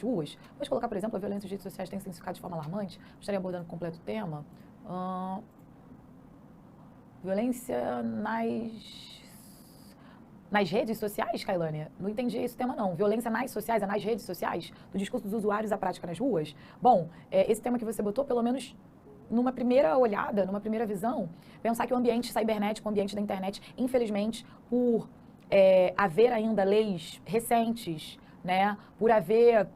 ruas. Pode colocar, por exemplo, a violência nas redes sociais tem se intensificado de forma alarmante. Gostaria abordando o completo tema. Violência nas redes sociais, Kailânia? Não entendi esse tema, não. Violência nas sociais, é nas redes sociais? Do discurso dos usuários à prática nas ruas? Bom, esse tema que você botou, pelo menos numa primeira olhada, numa primeira visão, pensar que o ambiente cibernético, o ambiente da internet, infelizmente, por haver ainda leis recentes, né, por haver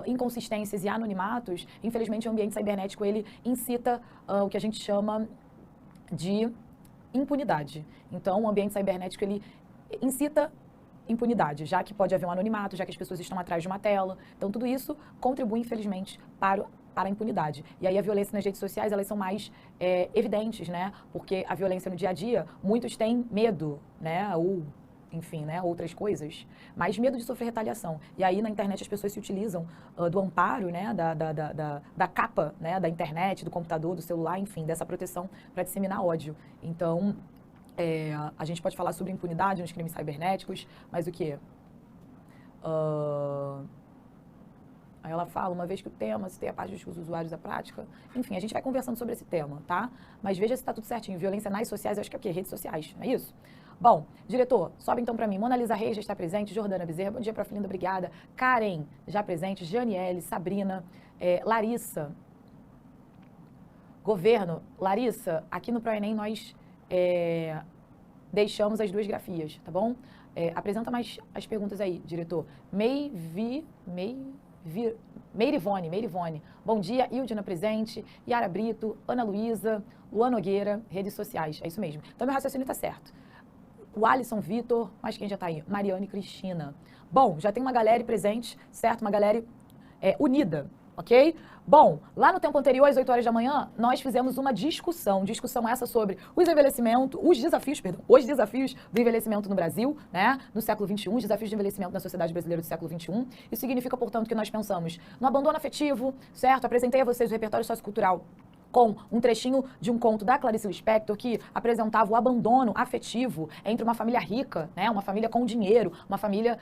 inconsistências e anonimatos, infelizmente o ambiente cibernético, ele incita o que a gente chama de impunidade. Então, o ambiente cibernético, ele incita impunidade, já que pode haver um anonimato, já que as pessoas estão atrás de uma tela. Então, tudo isso contribui, infelizmente, para a impunidade. E aí a violência nas redes sociais, elas são mais evidentes, né? Porque a violência no dia a dia, muitos têm medo, né? Ou, enfim, né? Outras coisas, mas medo de sofrer retaliação. E aí na internet as pessoas se utilizam do amparo, né? Da capa, né? Da internet, do computador, do celular, enfim, dessa proteção para disseminar ódio. Então, a gente pode falar sobre impunidade nos crimes cibernéticos, mas o quê? Aí ela fala, uma vez que o tema, se tem a parte dos usuários da prática, enfim, a gente vai conversando sobre esse tema, tá? Mas veja se tá tudo certinho. Violência nas sociais, eu acho que é o quê? Redes sociais, não é isso? Bom, diretor, sobe então para mim. Mona Lisa Reis já está presente, Jordana Bezerra, bom dia, prof. Linda, obrigada. Karen, já presente, Janiele, Sabrina, Larissa, governo. Larissa, aqui no ProEnem nós deixamos as 2 grafias, tá bom? Apresenta mais as perguntas aí, diretor. Meirivone. Bom dia, Ildina presente, Yara Brito, Ana Luísa, Luan Nogueira, redes sociais. É isso mesmo. Então, meu raciocínio está certo. O Alisson Vitor, mas quem já está aí? Mariane Cristina. Bom, já tem uma galera presente, certo? Uma galera unida, ok? Bom, lá no tempo anterior, às 8 horas da manhã, nós fizemos uma discussão essa sobre os desafios do envelhecimento no Brasil, né, no século XXI, os desafios de envelhecimento na sociedade brasileira do século XXI. Isso significa, portanto, que nós pensamos no abandono afetivo, certo? Apresentei a vocês o repertório sociocultural com um trechinho de um conto da Clarice Lispector que apresentava o abandono afetivo entre uma família rica, né, uma família com dinheiro, uma família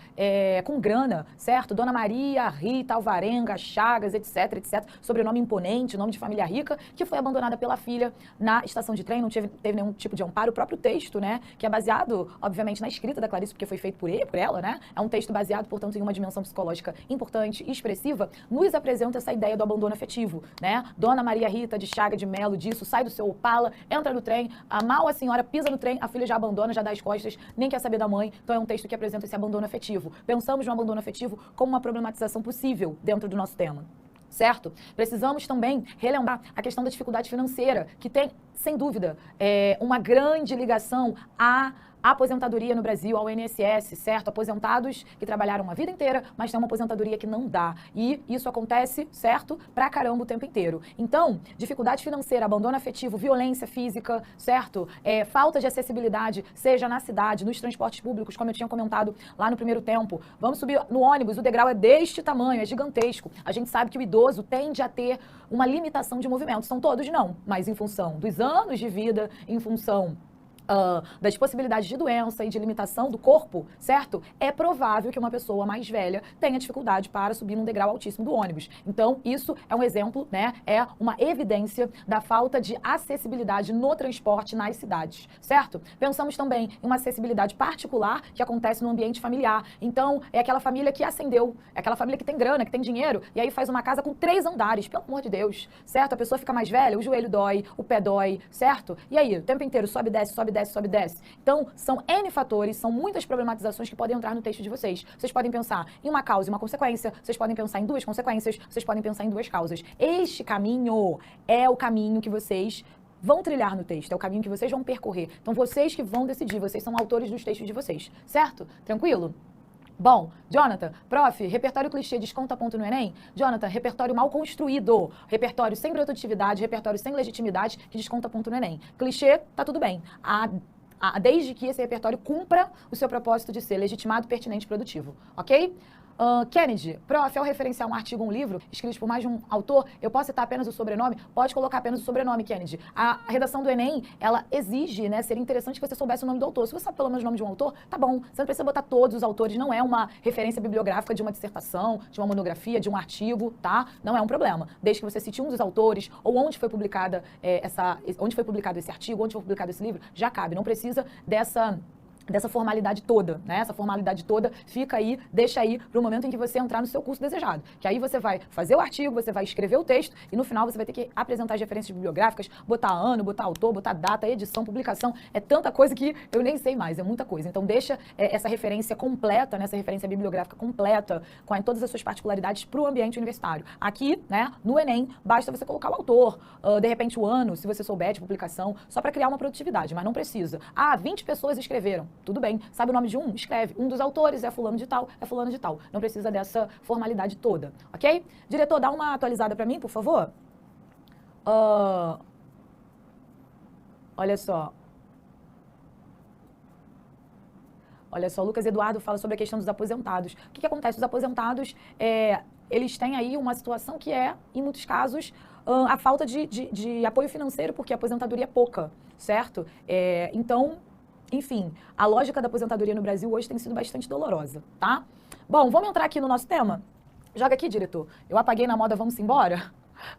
com grana, certo? Dona Maria, Rita, Alvarenga, Chagas, etc, sobrenome imponente, nome de família rica, que foi abandonada pela filha na estação de trem, não teve nenhum tipo de amparo. O próprio texto, né, que é baseado, obviamente, na escrita da Clarice, porque foi feito por ela, né, é um texto baseado, portanto, em uma dimensão psicológica importante e expressiva, nos apresenta essa ideia do abandono afetivo, né? Dona Maria Rita de Chaga de Melo disso, sai do seu Opala, entra no trem, mal a senhora pisa no trem, a filha já abandona, já dá as costas, nem quer saber da mãe. Então é um texto que apresenta esse abandono afetivo. Pensamos no abandono afetivo como uma problematização possível dentro do nosso tema. Certo? Precisamos também relembrar a questão da dificuldade financeira, que tem, sem dúvida, uma grande ligação à aposentadoria no Brasil, ao INSS, certo? Aposentados que trabalharam uma vida inteira, mas tem uma aposentadoria que não dá. E isso acontece, certo? Pra caramba o tempo inteiro. Então, dificuldade financeira, abandono afetivo, violência física, certo? Falta de acessibilidade, seja na cidade, nos transportes públicos, como eu tinha comentado lá no primeiro tempo. Vamos subir no ônibus, o degrau é deste tamanho, é gigantesco. A gente sabe que o idoso tende a ter uma limitação de movimento. São todos? Não. Mas em função dos anos de vida, em função das possibilidades de doença e de limitação do corpo, certo? É provável que uma pessoa mais velha tenha dificuldade para subir num degrau altíssimo do ônibus. Então, isso é um exemplo, né? É uma evidência da falta de acessibilidade no transporte nas cidades, certo? Pensamos também em uma acessibilidade particular que acontece no ambiente familiar. Então, é aquela família que ascendeu, é aquela família que tem grana, que tem dinheiro, e aí faz uma casa com 3 andares, pelo amor de Deus, certo? A pessoa fica mais velha, o joelho dói, o pé dói, certo? E aí, o tempo inteiro sobe, desce, sobe, desce. Então, são N fatores, são muitas problematizações que podem entrar no texto de vocês. Vocês podem pensar em uma causa e uma consequência, vocês podem pensar em 2 consequências, vocês podem pensar em 2 causas. Este caminho é o caminho que vocês vão trilhar no texto, é o caminho que vocês vão percorrer. Então, vocês que vão decidir, vocês são autores dos textos de vocês, certo? Tranquilo? Bom, Jonathan, prof, repertório clichê desconta ponto no Enem? Jonathan, repertório mal construído, repertório sem produtividade, repertório sem legitimidade, que desconta ponto no Enem. Clichê, tá tudo bem. Desde que esse repertório cumpra o seu propósito de ser legitimado, pertinente e produtivo, ok? Kennedy, prof, ao referenciar um artigo ou um livro escrito por mais de um autor, eu posso citar apenas o sobrenome? Pode colocar apenas o sobrenome, Kennedy. A redação do Enem, ela exige, né, seria interessante que você soubesse o nome do autor. Se você sabe pelo menos o nome de um autor, tá bom. Você não precisa botar todos os autores, não é uma referência bibliográfica de uma dissertação, de uma monografia, de um artigo, tá? Não é um problema. Desde que você cite um dos autores, ou onde foi publicado esse artigo, onde foi publicado esse livro, já cabe. Não precisa dessa formalidade toda, né? Essa formalidade toda fica aí, deixa aí para o momento em que você entrar no seu curso desejado. Que aí você vai fazer o artigo, você vai escrever o texto e no final você vai ter que apresentar as referências bibliográficas, botar ano, botar autor, botar data, edição, publicação. É tanta coisa que eu nem sei mais, é muita coisa. Então deixa essa referência completa, né? Essa referência bibliográfica completa, com todas as suas particularidades para o ambiente universitário. Aqui, né, no Enem, basta você colocar o autor, de repente o ano, se você souber de publicação, só para criar uma produtividade, mas não precisa. 20 pessoas escreveram. Tudo bem. Sabe o nome de um? Escreve. Um dos autores é fulano de tal, é fulano de tal. Não precisa dessa formalidade toda, ok? Diretor, dá uma atualizada para mim, por favor. Olha só. Olha só, o Lucas Eduardo fala sobre a questão dos aposentados. O que acontece? Os aposentados, eles têm aí uma situação que é, em muitos casos, a falta de apoio financeiro, porque a aposentadoria é pouca, certo? Então, enfim, a lógica da aposentadoria no Brasil hoje tem sido bastante dolorosa, tá? Bom, vamos entrar aqui no nosso tema? Joga aqui, diretor. Eu apaguei na moda vamos embora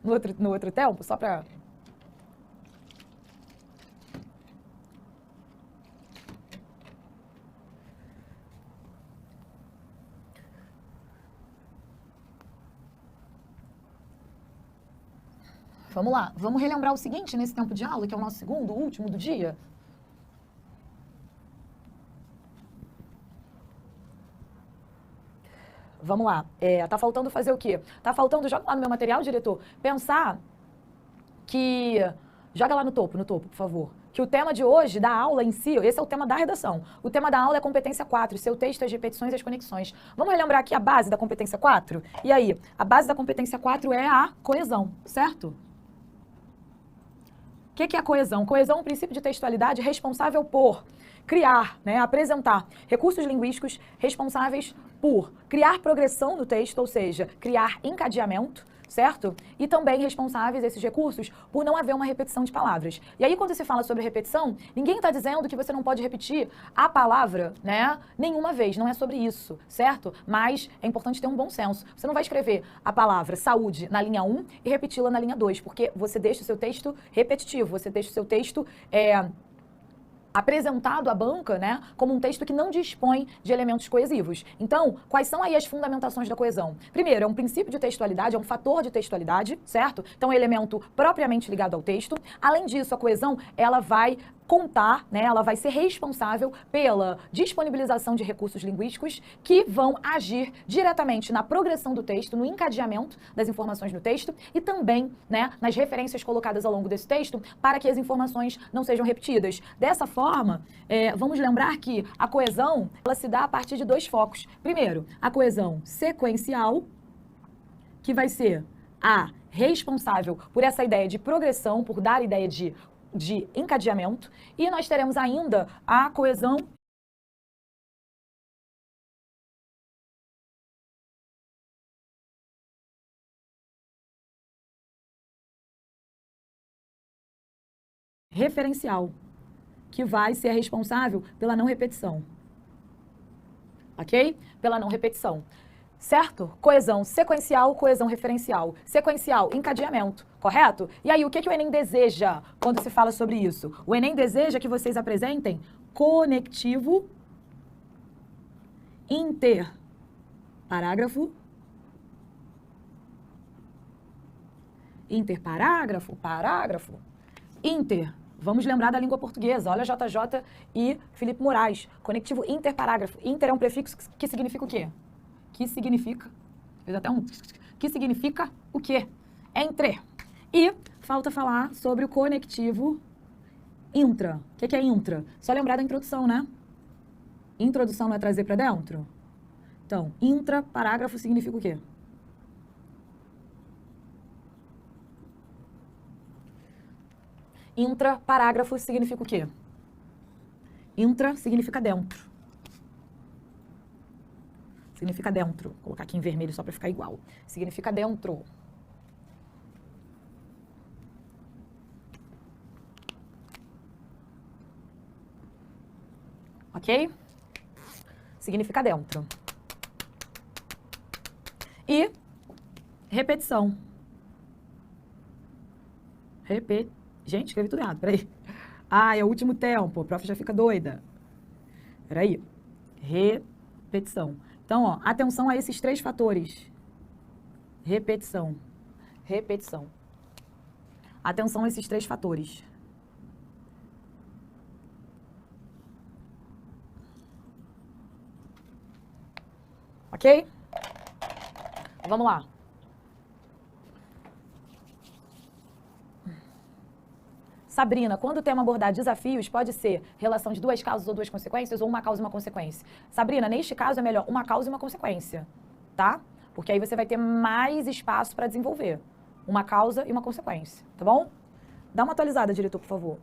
no outro tempo, só para... Vamos lá, vamos relembrar o seguinte nesse tempo de aula, que é o nosso segundo, último do dia. Vamos lá. Tá faltando fazer o quê? Tá faltando, joga lá no meu material, diretor, pensar que... Joga lá no topo, por favor. Que o tema de hoje, da aula em si, esse é o tema da redação. O tema da aula é competência 4, seu texto, as repetições e as conexões. Vamos relembrar aqui a base da competência 4? E aí, a base da competência 4 é a coesão, certo? O que é a coesão? Coesão é um princípio de textualidade responsável por criar, né, apresentar recursos linguísticos responsáveis por criar progressão no texto, ou seja, criar encadeamento, certo? E também responsáveis, esses recursos, por não haver uma repetição de palavras. E aí, quando se fala sobre repetição, ninguém está dizendo que você não pode repetir a palavra, né, nenhuma vez. Não é sobre isso, certo? Mas é importante ter um bom senso. Você não vai escrever a palavra saúde na linha 1 e repeti-la na linha 2, porque você deixa o seu texto repetitivo, você deixa o seu texto... apresentado à banca, né, como um texto que não dispõe de elementos coesivos. Então, quais são aí as fundamentações da coesão? Primeiro, é um princípio de textualidade, é um fator de textualidade, certo? Então, é um elemento propriamente ligado ao texto. Além disso, a coesão, ela vai contar, né, ela vai ser responsável pela disponibilização de recursos linguísticos que vão agir diretamente na progressão do texto, no encadeamento das informações no texto e também, né, nas referências colocadas ao longo desse texto para que as informações não sejam repetidas. Dessa forma, vamos lembrar que a coesão, ela se dá a partir de dois focos. Primeiro, a coesão sequencial, que vai ser a responsável por essa ideia de progressão, por dar ideia de encadeamento, e nós teremos ainda a coesão referencial, que vai ser responsável pela não repetição. Ok? Pela não repetição. Certo? Coesão sequencial, coesão referencial. Sequencial, encadeamento, correto? E aí, o que o Enem deseja quando se fala sobre isso? O Enem deseja que vocês apresentem conectivo interparágrafo, parágrafo, inter. Vamos lembrar da língua portuguesa. Olha JJ e Felipe Moraes. Conectivo interparágrafo. Inter é um prefixo que significa o quê? Que significa, fez até que significa o quê? Entre. E falta falar sobre o conectivo intra. O que é intra? Só lembrar da introdução, né? Introdução não é trazer para dentro? Então, intra, parágrafo significa o quê? Intra, parágrafo significa o quê? Intra significa dentro. Significa dentro. Vou colocar aqui em vermelho só para ficar igual. Significa dentro. Ok? Significa dentro. E repetição. Gente, escrevi tudo errado, peraí. Ah, é o último tempo, a prof já fica doida. Peraí. Repetição. Então, ó, atenção a esses 3 fatores. Repetição. Repetição. Atenção a esses 3 fatores. Ok? Vamos lá. Sabrina, quando o tema abordar desafios, pode ser relação de 2 causas ou 2 consequências, ou uma causa e uma consequência? Sabrina, neste caso é melhor uma causa e uma consequência, tá? Porque aí você vai ter mais espaço para desenvolver. Uma causa e uma consequência, tá bom? Dá uma atualizada, diretor, por favor.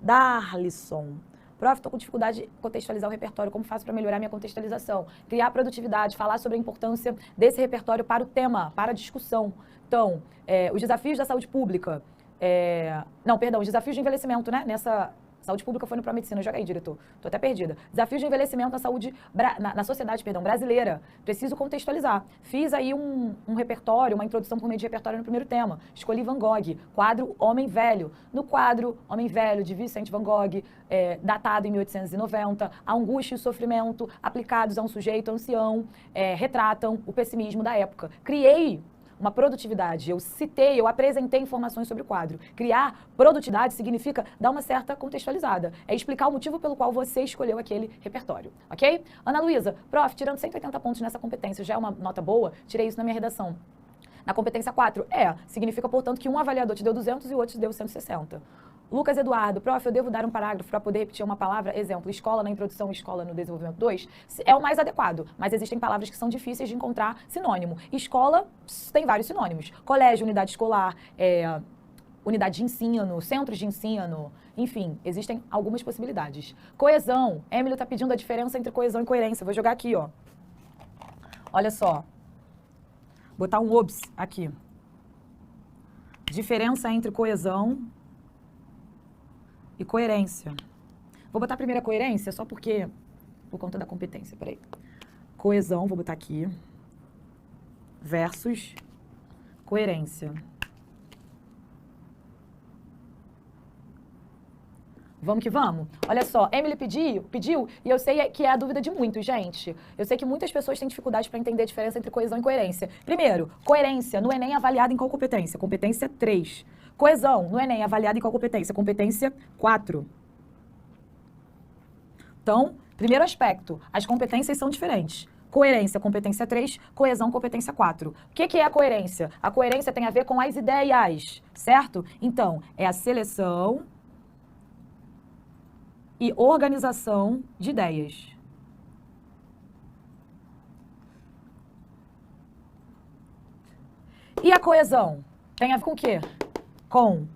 Darlisson. Prof, estou com dificuldade de contextualizar o repertório. Como faço para melhorar minha contextualização? Criar produtividade, falar sobre a importância desse repertório para o tema, para a discussão. Então, os desafios da saúde pública. Os desafios de envelhecimento, né? Nessa saúde pública foi no Pró-Medicina. Joga aí, diretor. Estou até perdida. Desafios de envelhecimento na saúde, na sociedade, brasileira. Preciso contextualizar. Fiz aí um repertório, uma introdução por meio de repertório no primeiro tema. Escolhi Van Gogh, quadro Homem Velho. No quadro Homem Velho, de Vincent Van Gogh, datado em 1890, a angústia e o sofrimento aplicados a um sujeito ancião retratam o pessimismo da época. Criei uma produtividade. Eu apresentei informações sobre o quadro. Criar produtividade significa dar uma certa contextualizada. É explicar o motivo pelo qual você escolheu aquele repertório, ok? Ana Luísa, prof, tirando 180 pontos nessa competência, já é uma nota boa? Tirei isso na minha redação. Na competência 4, significa, portanto, que um avaliador te deu 200 e o outro te deu 160. Lucas Eduardo, prof, eu devo dar um parágrafo para poder repetir uma palavra? Exemplo, escola na introdução, escola no desenvolvimento 2. É o mais adequado, mas existem palavras que são difíceis de encontrar sinônimo. Escola tem vários sinônimos. Colégio, unidade escolar, unidade de ensino, centros de ensino, enfim, existem algumas possibilidades. Coesão, Emily está pedindo a diferença entre coesão e coerência. Vou jogar aqui, ó. Olha só. Botar um obs aqui. Diferença entre coesão e coerência. Vou botar primeiro a coerência, só porque, por conta da competência, peraí. Coesão, vou botar aqui, versus coerência. Vamos que vamos? Olha só, Emily pediu, e eu sei que é a dúvida de muitos, gente. Eu sei que muitas pessoas têm dificuldade para entender a diferença entre coesão e coerência. Primeiro, coerência no Enem é avaliada em qual competência? Competência 3. Coesão no Enem é avaliada em qual competência? Competência 4. Então, primeiro aspecto, as competências são diferentes. Coerência, competência 3, coesão, competência 4. O que é a coerência? A coerência tem a ver com as ideias, certo? Então, é a seleção e organização de ideias. E a coesão? Tem a ver com o quê? Com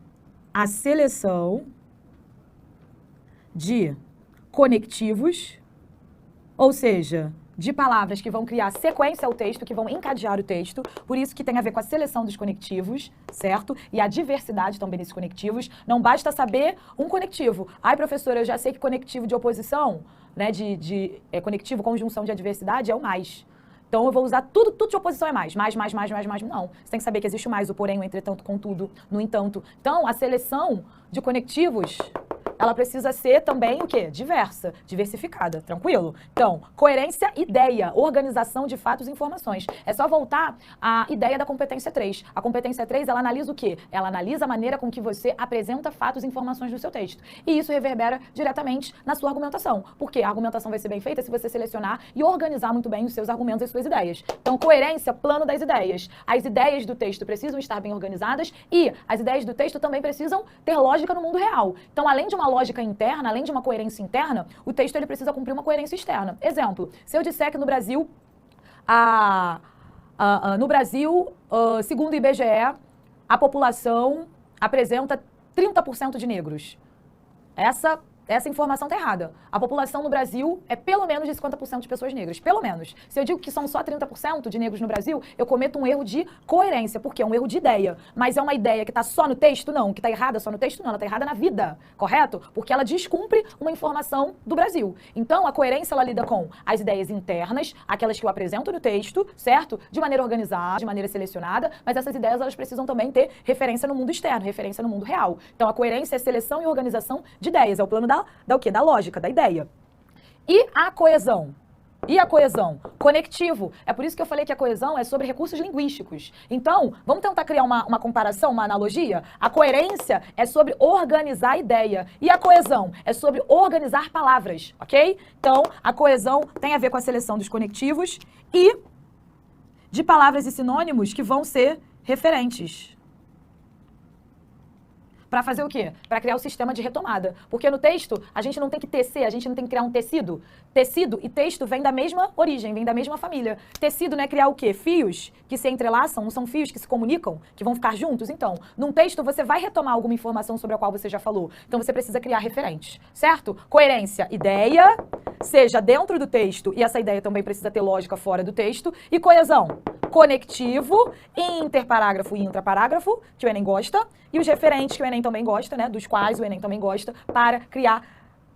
a seleção de conectivos, ou seja, de palavras que vão criar sequência ao texto, que vão encadear o texto, por isso que tem a ver com a seleção dos conectivos, certo? E a diversidade também desses conectivos. Não basta saber um conectivo. Ai, professora, eu já sei que conectivo de oposição, né, conectivo, conjunção de adversidade é o mais. Então, eu vou usar tudo de oposição é mais. Mais. Não. Você tem que saber que existe o mais, o porém, o entretanto, contudo, no entanto. Então, a seleção de conectivos, ela precisa ser também o quê? Diversa, diversificada, tranquilo? Então, coerência, ideia, organização de fatos e informações. É só voltar à ideia da competência 3. A competência 3, ela analisa o quê? Ela analisa a maneira com que você apresenta fatos e informações no seu texto. E isso reverbera diretamente na sua argumentação. Porque a argumentação vai ser bem feita se você selecionar e organizar muito bem os seus argumentos e as suas ideias. Então, coerência, plano das ideias. As ideias do texto precisam estar bem organizadas e as ideias do texto também precisam ter lógica no mundo real. Então, além de uma lógica interna, além de uma coerência interna, o texto ele precisa cumprir uma coerência externa. Exemplo, se eu disser que no Brasil, segundo o IBGE, a população apresenta 30% de negros. Essa essa informação está errada. A população no Brasil é pelo menos de 50% de pessoas negras. Pelo menos. Se eu digo que são só 30% de negros no Brasil, eu cometo um erro de coerência, porque é um erro de ideia. Mas é uma ideia que está só no texto? Não. Que está errada só no texto? Não. Ela está errada na vida, correto? Porque ela descumpre uma informação do Brasil. Então, a coerência, ela lida com as ideias internas, aquelas que eu apresento no texto, certo? De maneira organizada, de maneira selecionada, mas essas ideias, elas precisam também ter referência no mundo externo, referência no mundo real. Então, a coerência é seleção e organização de ideias. É o plano o quê? Da lógica, da ideia. E a coesão? E a coesão? Conectivo. É por isso que eu falei que a coesão é sobre recursos linguísticos. Então, vamos tentar criar uma comparação, uma analogia? A coerência é sobre organizar a ideia. E a coesão é sobre organizar palavras, ok? Então, a coesão tem a ver com a seleção dos conectivos e de palavras e sinônimos que vão ser referentes. Para fazer o quê? Para criar o sistema de retomada. Porque no texto, a gente não tem que tecer, a gente não tem que criar um tecido. Tecido e texto vêm da mesma origem, vêm da mesma família. Tecido não é criar o quê? Fios que se entrelaçam, não são fios que se comunicam, que vão ficar juntos? Então, num texto você vai retomar alguma informação sobre a qual você já falou. Então, você precisa criar referentes, certo? Coerência, ideia, seja dentro do texto, e essa ideia também precisa ter lógica fora do texto. E coesão, conectivo, interparágrafo e intraparágrafo, que o Enem gosta, e os referentes, que o Enem também gosta, né, dos quais o Enem também gosta, para criar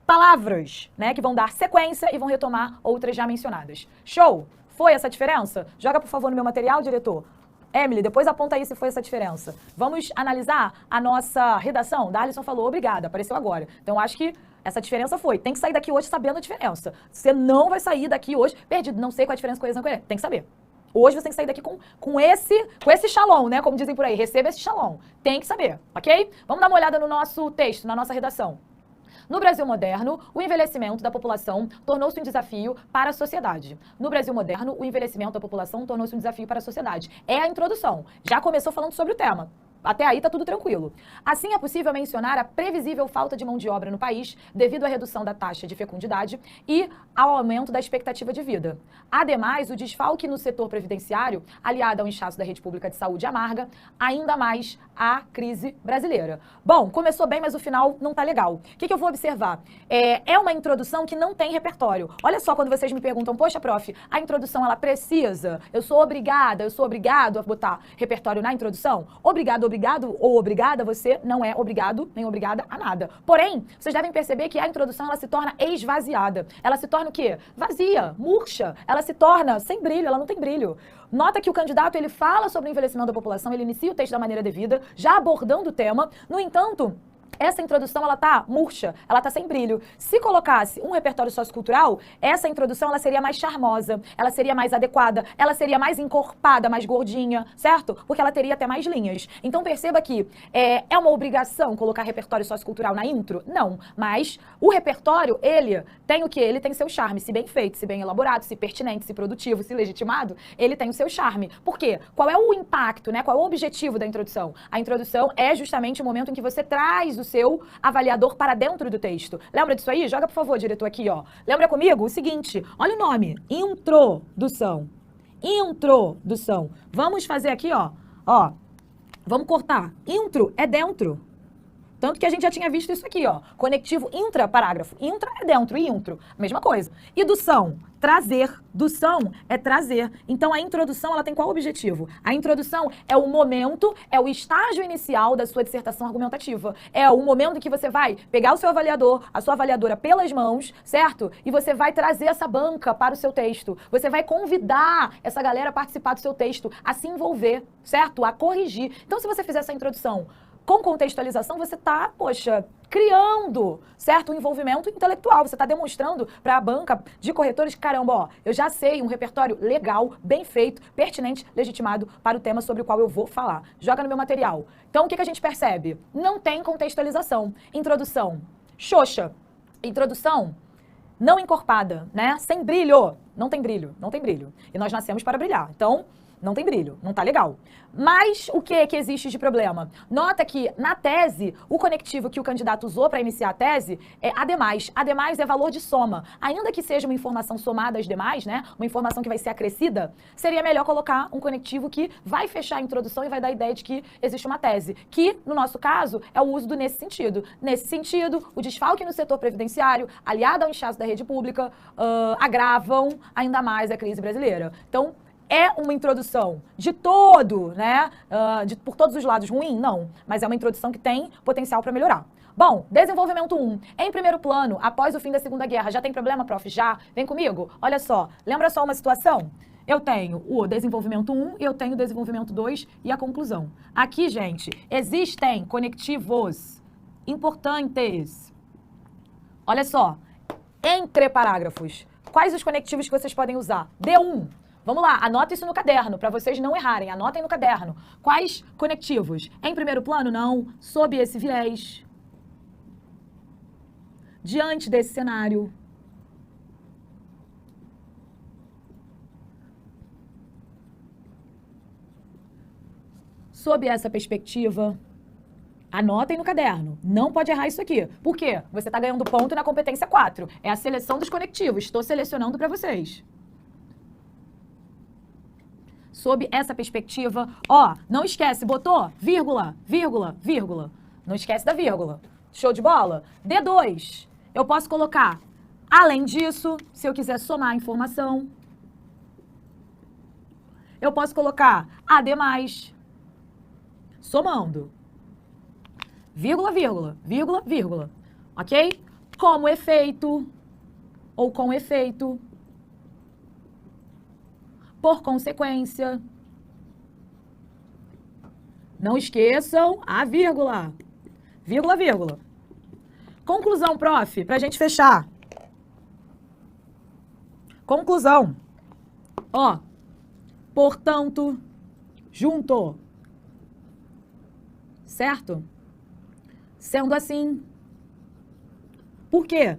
palavras, né, que vão dar sequência e vão retomar outras já mencionadas. Show? Foi essa diferença? Joga, por favor, no meu material, diretor. Emily, depois aponta aí se foi essa diferença. Vamos analisar a nossa redação. Da Alisson falou, obrigada, apareceu agora. Então, acho que essa diferença foi. Tem que sair daqui hoje sabendo a diferença. Você não vai sair daqui hoje perdido, não sei qual a diferença com coesão. Tem que saber. Hoje você tem que sair daqui com esse shalom, né? Como dizem por aí, receba esse shalom. Tem que saber, ok? Vamos dar uma olhada no nosso texto, na nossa redação. No Brasil moderno, o envelhecimento da população tornou-se um desafio para a sociedade. No Brasil moderno, o envelhecimento da população tornou-se um desafio para a sociedade. É a introdução. Já começou falando sobre o tema. Até aí tá tudo tranquilo. Assim, é possível mencionar a previsível falta de mão de obra no país devido à redução da taxa de fecundidade e ao aumento da expectativa de vida. Ademais, o desfalque no setor previdenciário, aliado ao inchaço da rede pública de saúde, amarga ainda mais a crise brasileira. Bom, começou bem, mas o final não tá legal. O que eu vou observar? É uma introdução que não tem repertório. Olha só, quando vocês me perguntam, poxa, prof, a introdução, ela precisa? Eu sou obrigado a botar repertório na introdução? Obrigado ou obrigada, você não é obrigado nem obrigada a nada. Porém, vocês devem perceber que a introdução, ela se torna esvaziada. Ela se torna o quê? Vazia, murcha. Ela se torna sem brilho, ela não tem brilho. Nota que o candidato, ele fala sobre o envelhecimento da população, ele inicia o texto da maneira devida, já abordando o tema. No entanto, essa introdução, ela tá murcha, ela tá sem brilho. Se colocasse um repertório sociocultural, essa introdução, ela seria mais charmosa, ela seria mais adequada, ela seria mais encorpada, mais gordinha, certo? Porque ela teria até mais linhas. Então, perceba que é uma obrigação colocar repertório sociocultural na intro? Não. Mas o repertório, ele tem o quê? Ele tem seu charme. Se bem feito, se bem elaborado, se pertinente, se produtivo, se legitimado, ele tem o seu charme. Por quê? Qual é o impacto, né? Qual é o objetivo da introdução? A introdução é justamente o momento em que você traz o seu avaliador para dentro do texto. Lembra disso aí? Joga, por favor, diretor, aqui, ó. Lembra comigo o seguinte, olha o nome, introdução. Introdução. Vamos fazer aqui, ó, vamos cortar. Intro é dentro. Tanto que a gente já tinha visto isso aqui, ó. Conectivo intra-parágrafo. Intra é dentro e intro. Mesma coisa. E dução, trazer. Dução é trazer. Então, a introdução, ela tem qual objetivo? A introdução é o momento, é o estágio inicial da sua dissertação argumentativa. É o momento em que você vai pegar o seu avaliador, a sua avaliadora pelas mãos, certo? E você vai trazer essa banca para o seu texto. Você vai convidar essa galera a participar do seu texto, a se envolver, certo? A corrigir. Então, se você fizer essa introdução com contextualização, você está, poxa, criando, certo? Um envolvimento intelectual. Você está demonstrando para a banca de corretores que, caramba, ó, eu já sei um repertório legal, bem feito, pertinente, legitimado para o tema sobre o qual eu vou falar. Joga no meu material. Então, o que a gente percebe? Não tem contextualização. Introdução, xoxa. Introdução, não encorpada, né? Sem brilho. Não tem brilho, não tem brilho. E nós nascemos para brilhar. Então, Não tem brilho, não tá legal. Mas o que existe de problema? Nota que, na tese, o conectivo que o candidato usou para iniciar a tese é ademais. Ademais é valor de soma. Ainda que seja uma informação somada às demais, né? Uma informação que vai ser acrescida, seria melhor colocar um conectivo que vai fechar a introdução e vai dar a ideia de que existe uma tese. Que, no nosso caso, é o uso do nesse sentido. Nesse sentido, o desfalque no setor previdenciário, aliado ao inchaço da rede pública, agravam ainda mais a crise brasileira. Então, é uma introdução de todo, né? Por todos os lados ruim? Não. Mas é uma introdução que tem potencial para melhorar. Bom, desenvolvimento 1. Em primeiro plano, após o fim da Segunda Guerra, já tem problema, prof? Já? Vem comigo? Olha só, lembra só uma situação? Eu tenho o desenvolvimento 1 e eu tenho o desenvolvimento 2 e a conclusão. Aqui, gente, existem conectivos importantes. Olha só, entre parágrafos. Quais os conectivos que vocês podem usar? D1. Vamos lá, anota isso no caderno, para vocês não errarem. Anotem no caderno. Quais conectivos? Em primeiro plano, não. Sob esse viés. Diante desse cenário. Sob essa perspectiva. Anotem no caderno. Não pode errar isso aqui. Por quê? Você está ganhando ponto na competência 4. É a seleção dos conectivos. Estou selecionando para vocês. Sob essa perspectiva, ó, não esquece, botou vírgula, vírgula, vírgula. Não esquece da vírgula. Show de bola? D2, eu posso colocar, além disso, se eu quiser somar a informação, eu posso colocar ademais, somando, vírgula, vírgula, vírgula, vírgula, ok? Como efeito, ou com efeito, por consequência. Não esqueçam a vírgula. Vírgula, vírgula. Conclusão, prof, pra gente fechar. Conclusão. Ó, portanto, junto. Certo? Sendo assim. Por quê?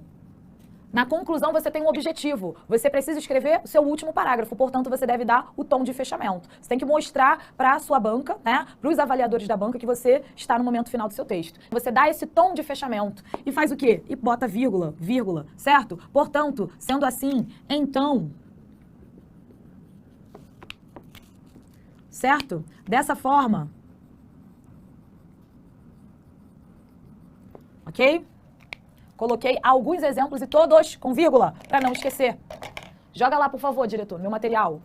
Na conclusão, você tem um objetivo. Você precisa escrever o seu último parágrafo. Portanto, você deve dar o tom de fechamento. Você tem que mostrar para a sua banca, né, para os avaliadores da banca, que você está no momento final do seu texto. Você dá esse tom de fechamento e faz o quê? E bota vírgula, vírgula, certo? Portanto, sendo assim, então... Certo? Dessa forma... Ok? Coloquei alguns exemplos e todos com vírgula, para não esquecer. Joga lá, por favor, diretor, meu material.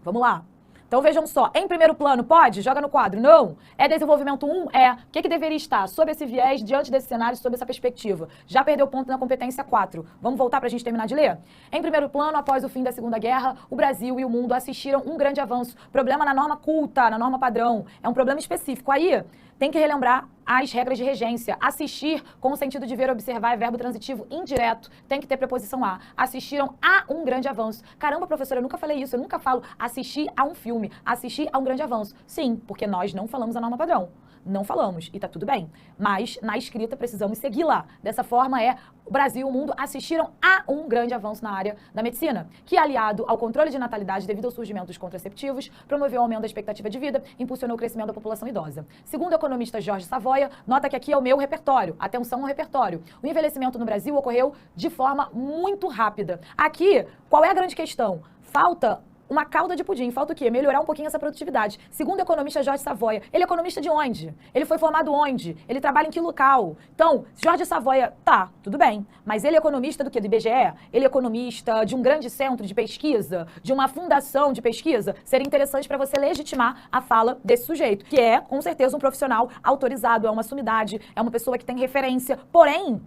Vamos lá. Então, vejam só. Em primeiro plano, pode? Joga no quadro. Não. É desenvolvimento 1? É. O que deveria estar? Sob esse viés, diante desse cenário, sob essa perspectiva. Já perdeu ponto na competência 4. Vamos voltar para a gente terminar de ler? Em primeiro plano, após o fim da Segunda Guerra, o Brasil e o mundo assistiram um grande avanço. Problema na norma culta, na norma padrão. É um problema específico. Aí, tem que relembrar as regras de regência. Assistir, com o sentido de ver, observar, é verbo transitivo indireto. Tem que ter preposição a. Assistiram a um grande avanço. Caramba, professora, eu nunca falei isso. Eu nunca falo assistir a um filme. Assistir a um grande avanço. Sim, porque nós não falamos a norma padrão. Não falamos, e tá tudo bem. Mas, na escrita, precisamos segui-la. Dessa forma, o Brasil e o mundo assistiram a um grande avanço na área da medicina, que, aliado ao controle de natalidade devido ao surgimento dos contraceptivos, promoveu o aumento da expectativa de vida e impulsionou o crescimento da população idosa. Segundo o economista Jorge Savoia, nota que aqui é o meu repertório. Atenção ao repertório. O envelhecimento no Brasil ocorreu de forma muito rápida. Aqui, qual é a grande questão? Falta uma calda de pudim. Falta o quê? Melhorar um pouquinho essa produtividade. Segundo o economista Jorge Savoia, ele é economista de onde? Ele foi formado onde? Ele trabalha em que local? Então, Jorge Savoia, tá, tudo bem. Mas ele é economista do quê? Do IBGE? Ele é economista de um grande centro de pesquisa? De uma fundação de pesquisa? Seria interessante para você legitimar a fala desse sujeito, que é, com certeza, um profissional autorizado, é uma sumidade, é uma pessoa que tem referência. Porém,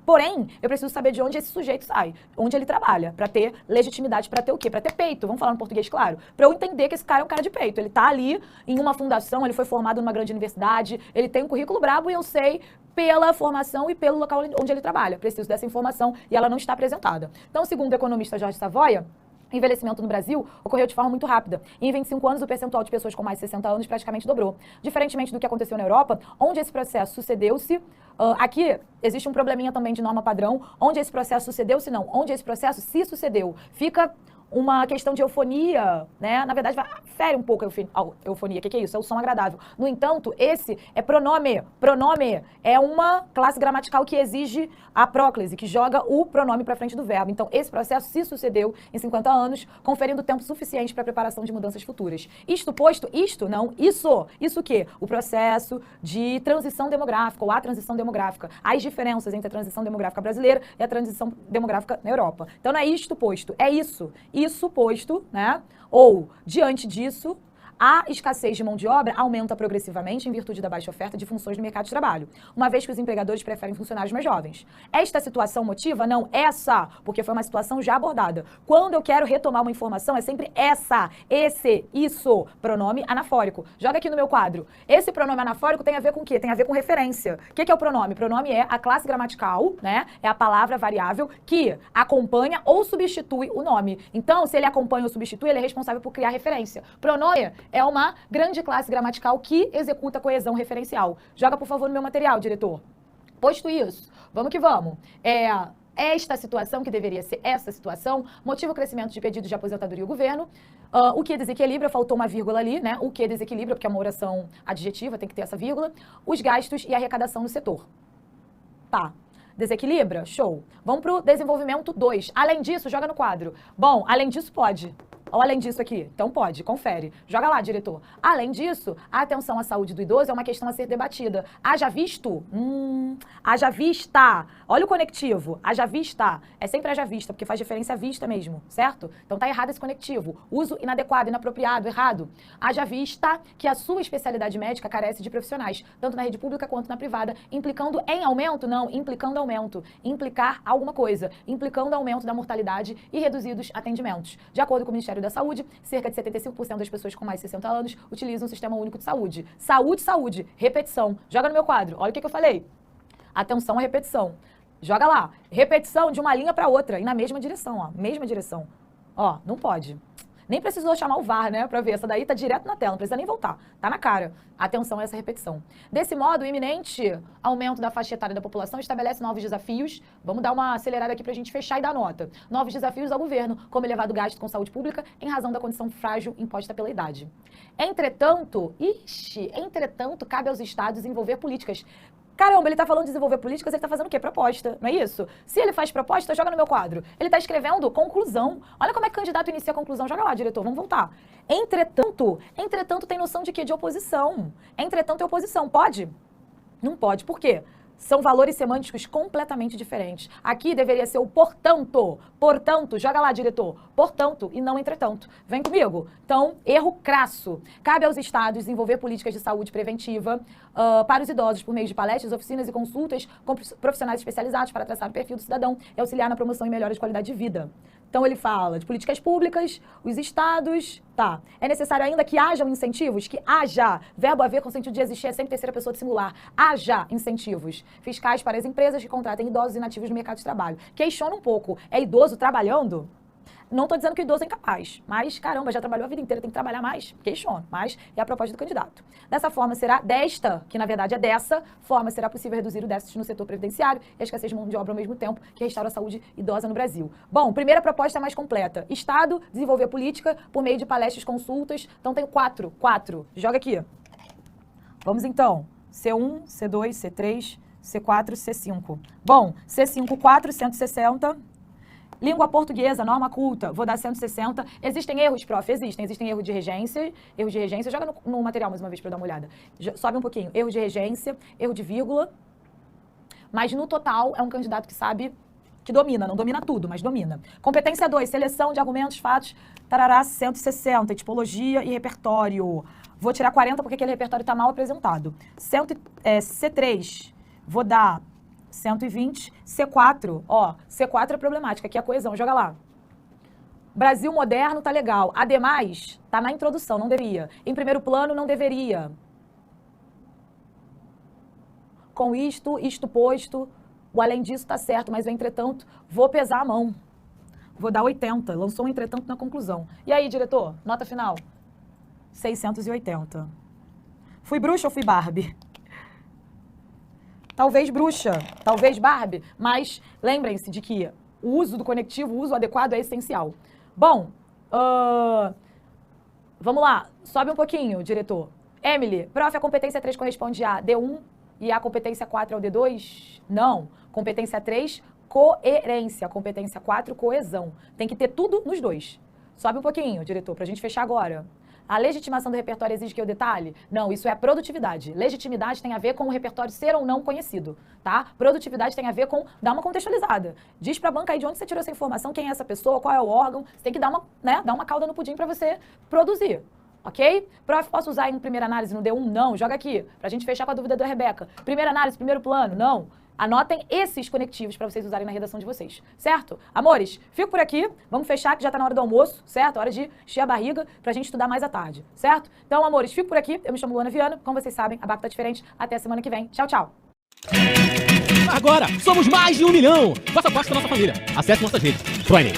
eu preciso saber de onde esse sujeito sai, onde ele trabalha, para ter legitimidade, para ter o quê? Para ter peito. Vamos falar no português claro? Para eu entender que esse cara é um cara de peito. Ele tá ali em uma fundação, ele foi formado numa grande universidade, ele tem um currículo brabo e eu sei pela formação e pelo local onde ele trabalha. Preciso dessa informação e ela não está apresentada. Então, segundo o economista Jorge Savoia, o envelhecimento no Brasil ocorreu de forma muito rápida. E em 25 anos, o percentual de pessoas com mais de 60 anos praticamente dobrou. Diferentemente do que aconteceu na Europa, onde esse processo sucedeu-se, aqui existe um probleminha também de norma padrão, onde esse processo sucedeu-se não, onde esse processo se sucedeu. Fica uma questão de eufonia, né? Na verdade, fere um pouco a eufonia. O que é isso? É o som agradável. No entanto, esse é pronome. Pronome é uma classe gramatical que exige a próclise, que joga o pronome para frente do verbo. Então, esse processo se sucedeu em 50 anos, conferindo tempo suficiente para a preparação de mudanças futuras. Isto posto, isto não, isso. Isso o quê? O processo de transição demográfica, ou a transição demográfica. As diferenças entre a transição demográfica brasileira e a transição demográfica na Europa. Então, não é isto posto, é isso. Isso posto, né? Ou, diante disso, a escassez de mão de obra aumenta progressivamente em virtude da baixa oferta de funções no mercado de trabalho, uma vez que os empregadores preferem funcionários mais jovens. Esta situação motiva? Não, essa, porque foi uma situação já abordada. Quando eu quero retomar uma informação, é sempre essa, esse, isso, pronome anafórico. Joga aqui no meu quadro. Esse pronome anafórico tem a ver com o quê? Tem a ver com referência. O que é o pronome? Pronome é a classe gramatical, né? É a palavra variável que acompanha ou substitui o nome. Então, se ele acompanha ou substitui, ele é responsável por criar referência. Pronome é uma grande classe gramatical que executa coesão referencial. Joga, por favor, no meu material, diretor. Posto isso, vamos que vamos. Esta situação, que deveria ser essa situação, motiva o crescimento de pedidos de aposentadoria ao governo. O que desequilibra, faltou uma vírgula ali, né? O que desequilibra, porque é uma oração adjetiva, tem que ter essa vírgula. Os gastos e a arrecadação no setor. Tá. Desequilibra? Show. Vamos para o desenvolvimento 2. Além disso, joga no quadro. Bom, além disso, pode. Ou além disso aqui? Então pode, confere. Joga lá, diretor. Além disso, a atenção à saúde do idoso é uma questão a ser debatida. Haja visto? Haja vista. Olha o conectivo. Haja vista. É sempre haja vista, porque faz referência à vista mesmo, certo? Então tá errado esse conectivo. Uso inadequado, inapropriado, errado. Haja vista que a sua especialidade médica carece de profissionais, tanto na rede pública quanto na privada, implicando em aumento? Não, implicando aumento. Implicar alguma coisa. Implicando aumento da mortalidade e reduzidos atendimentos. De acordo com o Ministério da Saúde, cerca de 75% das pessoas com mais de 60 anos utilizam o Sistema Único de Saúde. Saúde, saúde. Repetição. Joga no meu quadro. Olha o que eu falei. Atenção à repetição. Joga lá. Repetição de uma linha para outra e na mesma direção, ó. Mesma direção. Ó, não pode. Nem precisou chamar o VAR, né, para ver. Essa daí tá direto na tela, não precisa nem voltar. Tá na cara. Atenção a essa repetição. Desse modo, o iminente aumento da faixa etária da população estabelece novos desafios. Vamos dar uma acelerada aqui pra gente fechar e dar nota. Novos desafios ao governo, como elevado gasto com saúde pública, em razão da condição frágil imposta pela idade. Entretanto, cabe aos estados desenvolver políticas. Caramba, ele tá falando de desenvolver políticas, ele tá fazendo o quê? Proposta, não é isso? Se ele faz proposta, joga no meu quadro. Ele tá escrevendo conclusão. Olha como é que o candidato inicia a conclusão. Joga lá, diretor, vamos voltar. Entretanto tem noção de quê? De oposição. Entretanto é oposição. Pode? Não pode. Por quê? São valores semânticos completamente diferentes. Aqui deveria ser o portanto. Portanto, joga lá, diretor. Portanto, e não entretanto. Vem comigo. Então, erro crasso. Cabe aos estados desenvolver políticas de saúde preventiva para os idosos por meio de palestras, oficinas e consultas com profissionais especializados para traçar o perfil do cidadão e auxiliar na promoção e melhora de qualidade de vida. Então, ele fala de políticas públicas, os estados, tá. É necessário ainda que hajam incentivos, que haja, verbo haver com sentido de existir, é sempre terceira pessoa de singular. Haja incentivos fiscais para as empresas que contratem idosos inativos no mercado de trabalho. Questiona um pouco, é idoso trabalhando? Não estou dizendo que o idoso é incapaz, mas, caramba, já trabalhou a vida inteira, tem que trabalhar mais. Questiono, mas é a proposta do candidato. Dessa forma, que na verdade é dessa forma, será possível reduzir o déficit no setor previdenciário e a escassez de mão de obra ao mesmo tempo que restaura a saúde idosa no Brasil. Bom, primeira proposta mais completa. Estado, desenvolver política por meio de palestras, consultas. Então, tem quatro. Joga aqui. Vamos então. C1, C2, C3, C4, C5. Bom, C5, 4, 160... Língua portuguesa, norma culta, vou dar 160. Existem erros, prof? Existem erros de regência. Joga no material mais uma vez para dar uma olhada. Sobe um pouquinho. Erro de regência, erro de vírgula. Mas no total é um candidato que sabe, que domina. Não domina tudo, mas domina. Competência 2, seleção de argumentos, fatos, tarará, 160. Tipologia e repertório. Vou tirar 40 porque aquele repertório está mal apresentado. C3, vou dar 120, C4, ó, C4 é problemática, aqui é a coesão, joga lá. Brasil moderno tá legal, ademais, tá na introdução, não deveria. Em primeiro plano, não deveria. Com isto posto, o além disso tá certo, mas o entretanto, vou pesar a mão. Vou dar 80, lançou um entretanto na conclusão. E aí, diretor, nota final? 680. Fui bruxa ou fui Barbie? Talvez bruxa, talvez Barbie, mas lembrem-se de que o uso do conectivo, o uso adequado é essencial. Bom, Vamos lá, sobe um pouquinho, diretor. Emily, prof, a competência 3 corresponde a D1 e a competência 4 é o D2? Não. Competência 3, coerência. Competência 4, coesão. Tem que ter tudo nos dois. Sobe um pouquinho, diretor, pra gente fechar agora. A legitimação do repertório exige que eu detalhe? Não, isso é produtividade. Legitimidade tem a ver com o repertório ser ou não conhecido, tá? Produtividade tem a ver com dar uma contextualizada. Diz pra banca aí de onde você tirou essa informação, quem é essa pessoa, qual é o órgão. Você tem que dar uma calda no pudim pra você produzir, ok? Prof, posso usar em primeira análise no D1? Não, joga aqui, pra gente fechar com a dúvida da Rebeca. Primeira análise, primeiro plano? Não. Anotem esses conectivos para vocês usarem na redação de vocês, certo? Amores, fico por aqui, vamos fechar que já tá na hora do almoço, certo? Hora de encher a barriga pra gente estudar mais à tarde, certo? Então, amores, fico por aqui, eu me chamo Luana Viana, como vocês sabem, a Bafo tá diferente, até a semana que vem. Tchau, tchau! Agora, somos mais de 1 milhão! Faça parte da nossa família. Acesse nossas redes. ProEnem.